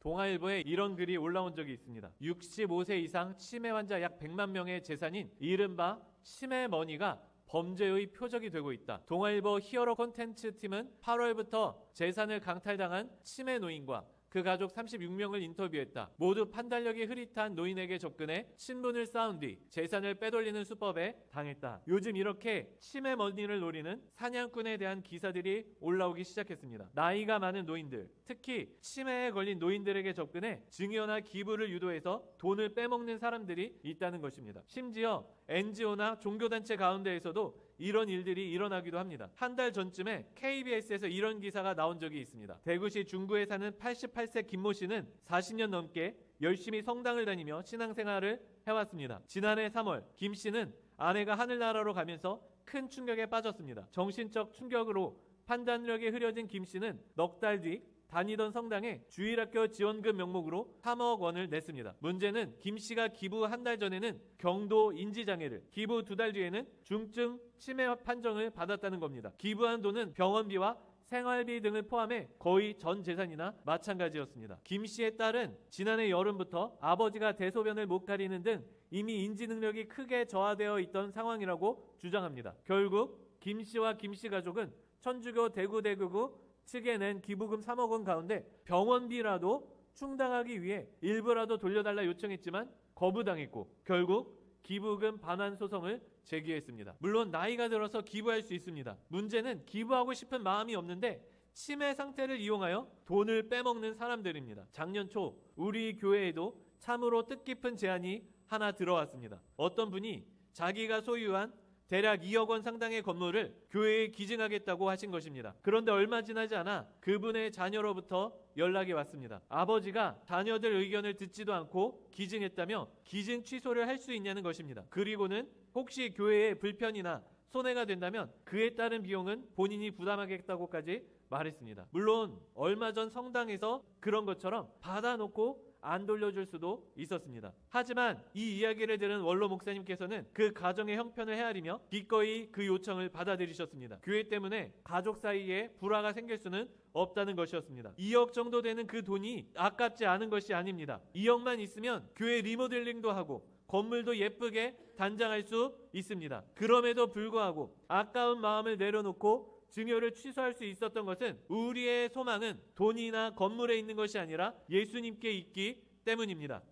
동아일보에 이런 글이 올라온 적이 있습니다. 65세 이상 치매 환자 약 100만 명의 재산인 이른바 치매머니가 범죄의 표적이 되고 있다. 동아일보 히어로 콘텐츠 팀은 8월부터 재산을 강탈당한 치매 노인과 그 가족 36명을 인터뷰했다. 모두 판단력이 흐릿한 노인에게 접근해 친분을 쌓은 뒤 재산을 빼돌리는 수법에 당했다. 요즘 이렇게 치매 머니를 노리는 사냥꾼에 대한 기사들이 올라오기 시작했습니다. 나이가 많은 노인들, 특히 치매에 걸린 노인들에게 접근해 증여나 기부를 유도해서 돈을 빼먹는 사람들이 있다는 것입니다. 심지어 NGO나 종교단체 가운데에서도 이런 일들이 일어나기도 합니다. 한 달 전쯤에 KBS에서 이런 기사가 나온 적이 있습니다. 대구시 중구에 사는 88세 김모 씨는 40년 넘게 열심히 성당을 다니며 신앙생활을 해왔습니다. 지난해 3월 김 씨는 아내가 하늘나라로 가면서 큰 충격에 빠졌습니다. 정신적 충격으로 판단력이 흐려진 김 씨는 넉 달 뒤 다니던 성당에 주일학교 지원금 명목으로 3억 원을 냈습니다. 문제는 김 씨가 기부 한 달 전에는 경도 인지장애를, 기부 2달 뒤에는 중증 치매 판정을 받았다는 겁니다. 기부한 돈은 병원비와 생활비 등을 포함해 거의 전 재산이나 마찬가지였습니다. 김 씨의 딸은 지난해 여름부터 아버지가 대소변을 못 가리는 등 이미 인지 능력이 크게 저하되어 있던 상황이라고 주장합니다. 결국 김 씨와 김 씨 가족은 천주교 대구대교구 측에 낸 기부금 3억 원 가운데 병원비라도 충당하기 위해 일부라도 돌려달라 요청했지만 거부당했고 결국 기부금 반환 소송을 제기했습니다. 물론 나이가 들어서 기부할 수 있습니다. 문제는 기부하고 싶은 마음이 없는데 치매 상태를 이용하여 돈을 빼먹는 사람들입니다. 작년 초 우리 교회에도 참으로 뜻깊은 제안이 하나 들어왔습니다. 어떤 분이 자기가 소유한 대략 2억 원 상당의 건물을 교회에 기증하겠다고 하신 것입니다. 그런데 얼마 지나지 않아 그분의 자녀로부터 연락이 왔습니다. 아버지가 자녀들 의견을 듣지도 않고 기증했다며 기증 취소를 할 수 있냐는 것입니다. 그리고는 혹시 교회에 불편이나 손해가 된다면 그에 따른 비용은 본인이 부담하겠다고까지 말했습니다. 물론 얼마 전 성당에서 그런 것처럼 받아놓고 안 돌려줄 수도 있었습니다. 하지만 이 이야기를 들은 원로 목사님께서는 그 가정의 형편을 헤아리며 기꺼이 그 요청을 받아들이셨습니다. 교회 때문에 가족 사이에 불화가 생길 수는 없다는 것이었습니다. 2억 정도 되는 그 돈이 아깝지 않은 것이 아닙니다. 2억만 있으면 교회 리모델링도 하고 건물도 예쁘게 단장할 수 있습니다. 그럼에도 불구하고 아까운 마음을 내려놓고 증여를 취소할 수 있었던 것은 우리의 소망은 돈이나 건물에 있는 것이 아니라 예수님께 있기 때문입니다.